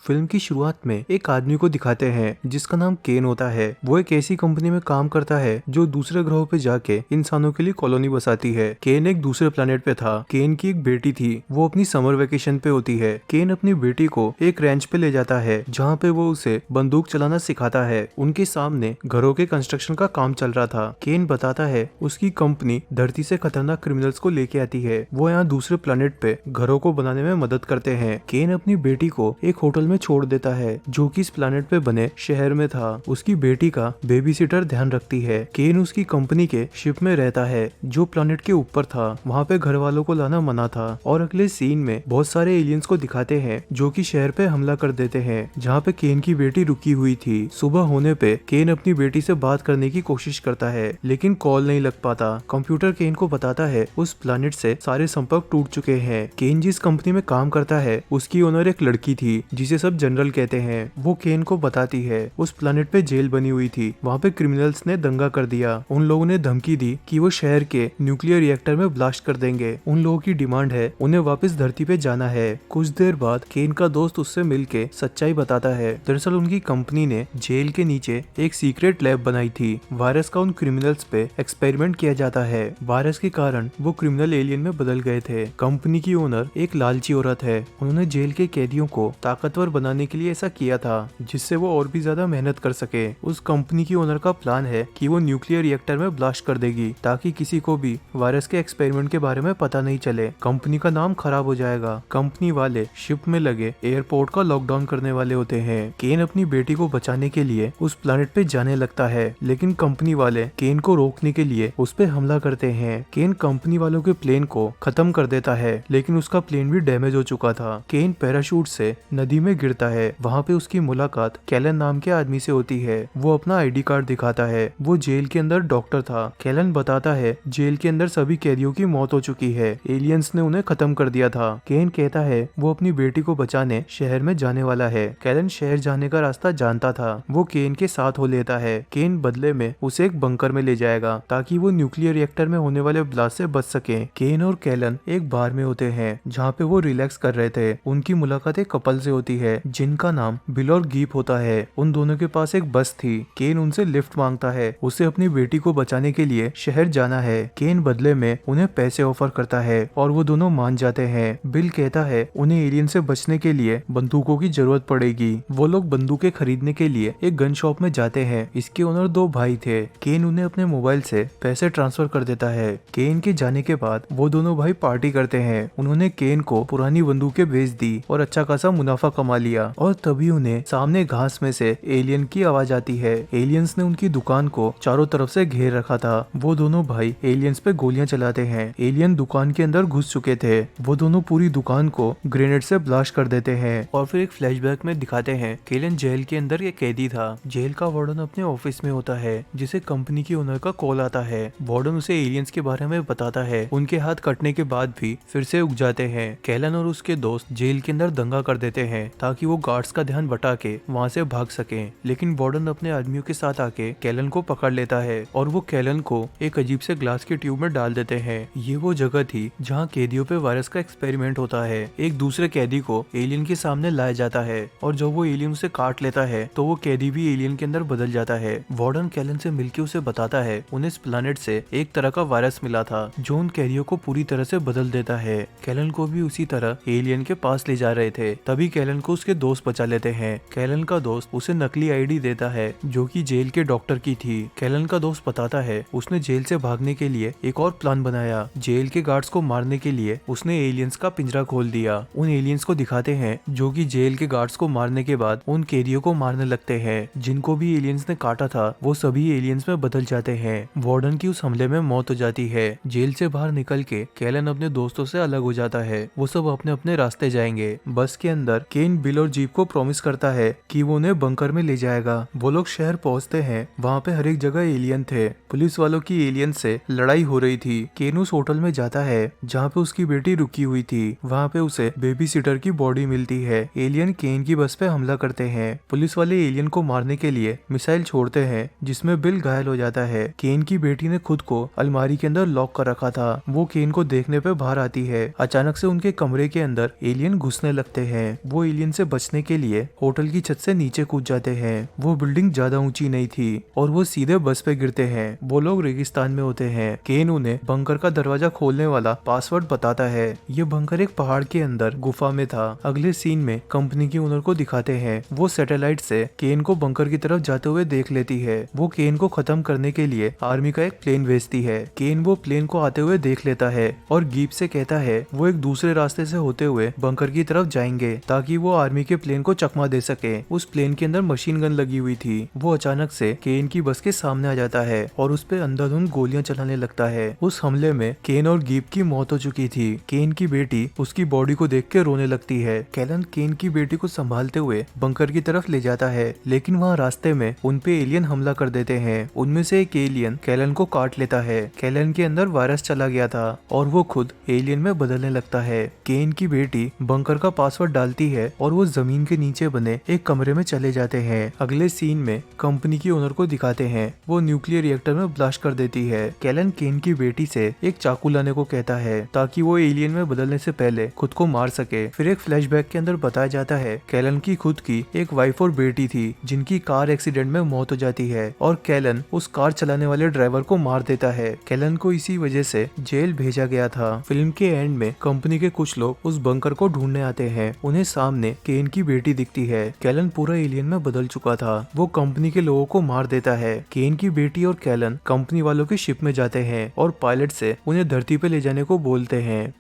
Film की शुरुआत में एक आदमी को दिखाते हैं जिसका नाम केन होता है। वो एक ऐसी कंपनी में काम करता है जो दूसरे ग्रहों पे जाके इंसानों के लिए कॉलोनी बसाती है। केन एक दूसरे प्लेनेट पे था। केन की एक बेटी थी, वो अपनी समर वेकेशन पे होती है। केन अपनी बेटी को एक रेंच पे ले जाता है जहाँ पे वो उसे बंदूक चलाना सिखाता है। उनके सामने घरों के कंस्ट्रक्शन का काम चल रहा था। केन बताता है उसकी कंपनी धरती से खतरनाक क्रिमिनल्स को लेके आती है। वो यहाँ दूसरे प्लेनेट पे घरों को बनाने में मदद करते हैं। केन अपनी बेटी को एक होटल में छोड़ देता है जो कि इस प्लेनेट पे बने शहर में था। उसकी बेटी का बेबी सिटर ध्यान रखती है। केन उसकी कंपनी के शिप में रहता है जो प्लेनेट के ऊपर था। वहाँ पे घर वालों को लाना मना था। और अगले सीन में बहुत सारे एलियंस को दिखाते हैं जो कि शहर पे हमला कर देते हैं जहाँ पे केन की बेटी रुकी हुई थी। सुबह होने पे केन अपनी बेटी से बात करने की कोशिश करता है लेकिन कॉल नहीं लग पाता। कंप्यूटर केन को बताता है उस प्लेनेट से सारे संपर्क टूट चुके हैं। केन जिस कंपनी में काम करता है उसकी ओनर एक लड़की थी जिसे सब जनरल कहते हैं। वो केन को बताती है उस प्लेनेट पे जेल बनी हुई थी, वहाँ पे क्रिमिनल्स ने दंगा कर दिया। उन लोगों ने धमकी दी कि वो शहर के न्यूक्लियर रिएक्टर में ब्लास्ट कर देंगे। उन लोगों की डिमांड है उन्हें वापस धरती पे जाना है। कुछ देर बाद केन का दोस्त उससे मिलके सच्चाई बताता है। दरअसल उनकी कंपनी ने जेल के नीचे एक सीक्रेट लैब बनाई थी। वायरस का उन क्रिमिनल्स पे एक्सपेरिमेंट किया जाता है। वायरस के कारण वो क्रिमिनल एलियन में बदल गए थे। कंपनी की ओनर एक लालची औरत है। उन्होंने जेल के कैदियों को ताकतवर बनाने के लिए ऐसा किया था जिससे वो और भी ज्यादा मेहनत कर सके। उस कंपनी की ओनर का प्लान है कि वो न्यूक्लियर रिएक्टर में ब्लास्ट कर देगी ताकि किसी को भी वायरस के एक्सपेरिमेंट के बारे में पता नहीं चले। कंपनी का नाम खराब हो जाएगा। कंपनी वाले शिप में लगे एयरपोर्ट का लॉकडाउन करने वाले होते हैं। केन अपनी बेटी को बचाने के लिए उस प्लेनेट पे जाने लगता है लेकिन कंपनी वाले केन को रोकने के लिए उस पे हमला करते हैं। केन कंपनी वालों के प्लेन को खत्म कर देता है लेकिन उसका प्लेन भी डैमेज हो चुका था। केन पैराशूट से नदी में गिरता है। वहाँ पे उसकी मुलाकात कैलन नाम के आदमी से होती है। वो अपना आईडी कार्ड दिखाता है। वो जेल के अंदर डॉक्टर था। कैलन बताता है जेल के अंदर सभी कैदियों की मौत हो चुकी है, एलियंस ने उन्हें खत्म कर दिया था। केन कहता है वो अपनी बेटी को बचाने शहर में जाने वाला है। कैलन शहर जाने का रास्ता जानता था। वो केन के साथ हो लेता है। केन बदले में उसे एक बंकर में ले जाएगा ताकि वो न्यूक्लियर रिएक्टर में होने वाले ब्लास्ट से बच सके। केन और कैलन एक बार में होते हैं जहाँ पे वो रिलैक्स कर रहे थे। उनकी मुलाकात एक कपल से होती है जिनका नाम बिल और गीप होता है। उन दोनों के पास एक बस थी। केन उनसे लिफ्ट मांगता है। उसे अपनी बेटी को बचाने के लिए शहर जाना है। केन बदले में उन्हें पैसे ऑफर करता है और वो दोनों मान जाते हैं। बिल कहता है उन्हें एलियन से बचने के लिए बंदूकों की जरूरत पड़ेगी। वो लोग बंदूकें खरीदने के लिए एक गन शॉप में जाते हैं। इसके ओनर दो भाई थे। केन उन्हें अपने मोबाइल से पैसे ट्रांसफर कर देता है। केन के जाने के बाद वो दोनों भाई पार्टी करते हैं। उन्होंने केन को पुरानी बंदूकें बेच दी और अच्छा खासा मुनाफा कमा लिया। और तभी उन्हें सामने घास में से एलियन की आवाज आती है। एलियंस ने उनकी दुकान को चारों तरफ से घेर रखा था। वो दोनों भाई एलियंस पे गोलियां चलाते हैं। एलियन दुकान के अंदर घुस चुके थे। वो दोनों पूरी दुकान को ग्रेनेड से ब्लास्ट कर देते हैं। और फिर एक फ्लैशबैक में दिखाते हैं केलन जेल के अंदर एक कैदी था। जेल का वार्डन अपने ऑफिस में होता है जिसे कंपनी की ओनर का कॉल आता है। वार्डन उसे एलियंस के बारे में बताता है। उनके हाथ कटने के बाद भी फिर से उग जाते हैं। कैलन और उसके दोस्त जेल के अंदर दंगा कर देते हैं ताकि वो गार्ड्स का ध्यान बटा के वहाँ से भाग सके। लेकिन वार्डन अपने आदमियों के साथ आके कैलन को पकड़ लेता है और वो कैलन को एक अजीब से ग्लास के ट्यूब में डाल देते हैं। ये वो जगह थी जहाँ कैदियों पे वायरस का एक्सपेरिमेंट होता है। एक दूसरे कैदी को एलियन के सामने लाया जाता है और जब वो एलियन उसे काट लेता है तो वो कैदी भी एलियन के अंदर बदल जाता है। वार्डन कैलन से मिलके उसे बताता है उन्हें इस प्लेनेट से एक तरह का वायरस मिला था जो उन कैदियों को पूरी तरह से बदल देता है। कैलन को भी उसी तरह एलियन के पास ले जा रहे थे। तभी कैलन को उसके दोस्त बचा लेते हैं। कैलन का दोस्त उसे नकली आईडी देता है जो कि जेल के डॉक्टर की थी। कैलन का दोस्त बताता है उसने जेल से भागने के लिए एक और प्लान बनाया। जेल के गार्ड्स को मारने के लिए उसने एलियंस का पिंजरा खोल दिया। उन एलियंस को दिखाते हैं जो कि जेल के गार्ड्स को मारने के बाद उन कैदियों को मारने लगते हैं। जिनको भी एलियंस ने काटा था वो सभी एलियंस में बदल जाते हैं। वार्डन की उस हमले में मौत हो जाती है। जेल से बाहर निकल के कैलन अपने दोस्तों से अलग हो जाता है। वो सब अपने अपने रास्ते जाएंगे। बस के अंदर केन बिल और जीप को प्रॉमिस करता है कि वो उन्हें बंकर में ले जाएगा। वो लोग शहर पहुंचते हैं। वहाँ पे हर एक जगह एलियन थे। पुलिस वालों की एलियन से लड़ाई हो रही थी। केन उस होटल में जाता है जहाँ पे उसकी बेटी रुकी हुई थी। वहाँ पे उसे बेबी सिटर की बॉडी मिलती है। एलियन केन की बस पे हमला करते हैं। पुलिस वाले एलियन को मारने के लिए मिसाइल छोड़ते हैं जिसमें बिल घायल हो जाता है। केन की बेटी ने खुद को अलमारी के अंदर लॉक कर रखा था। वो केन को देखने पे बाहर आती है। अचानक से उनके कमरे के अंदर एलियन घुसने लगते हैं। वो एलियन एलियन से बचने के लिए होटल की छत से नीचे कूद जाते हैं। वो बिल्डिंग ज्यादा ऊंची नहीं थी और वो सीधे बस पे गिरते हैं। वो लोग रेगिस्तान में होते हैं। केन उन्हें बंकर का दरवाजा खोलने वाला पासवर्ड बताता है। ये बंकर एक पहाड़ के अंदर गुफा में था। अगले सीन में कंपनी की ओनर को दिखाते हैं। वो सैटेलाइट से केन को बंकर की तरफ जाते हुए देख लेती है। वो केन को खत्म करने के लिए आर्मी का एक प्लेन भेजती है। केन वो प्लेन को आते हुए देख लेता है और गीप से कहता है वो एक दूसरे रास्ते से होते हुए बंकर की तरफ जाएंगे ताकि वो आर्मी के प्लेन को चकमा दे सके। उस प्लेन के अंदर मशीन गन लगी हुई थी। वो अचानक से केन की बस के सामने आ जाता है और उस पे अंधाधुंध गोलियां चलाने लगता है। उस हमले में केन और गीप की मौत हो चुकी थी। केन की बेटी उसकी बॉडी को देख के रोने लगती है। कैलन केन की बेटी को संभालते हुए बंकर की तरफ ले जाता है, लेकिन वहाँ रास्ते में उन पे एलियन हमला कर देते हैं। उनमें से एक एलियन कैलन को काट लेता है। कैलन के अंदर वायरस चला गया था और वो खुद एलियन में बदलने लगता है। केन की बेटी बंकर का पासवर्ड डालती है और वो जमीन के नीचे बने एक कमरे में चले जाते हैं। अगले सीन में कंपनी की ओनर को दिखाते हैं। वो न्यूक्लियर रिएक्टर में ब्लास्ट कर देती है। कैलन केन की बेटी से एक चाकू लाने को कहता है ताकि वो एलियन में बदलने से पहले खुद को मार सके। फिर एक फ्लैशबैक के अंदर बताया जाता है कैलन की खुद की एक वाइफ और बेटी थी जिनकी कार एक्सीडेंट में मौत हो जाती है और कैलन उस कार चलाने वाले ड्राइवर को मार देता है। कैलन को इसी वजह से जेल भेजा गया था। फिल्म के एंड में कंपनी के कुछ लोग उस बंकर को ढूंढने आते हैं। उन्हें सामने केन की बेटी दिखती है। कैलन पूरा एलियन में बदल चुका था। वो कंपनी के लोगों को मार देता है। केन की बेटी और कैलन कंपनी वालों की शिप में जाते हैं और पायलट से उन्हें धरती पे ले जाने को बोलते हैं।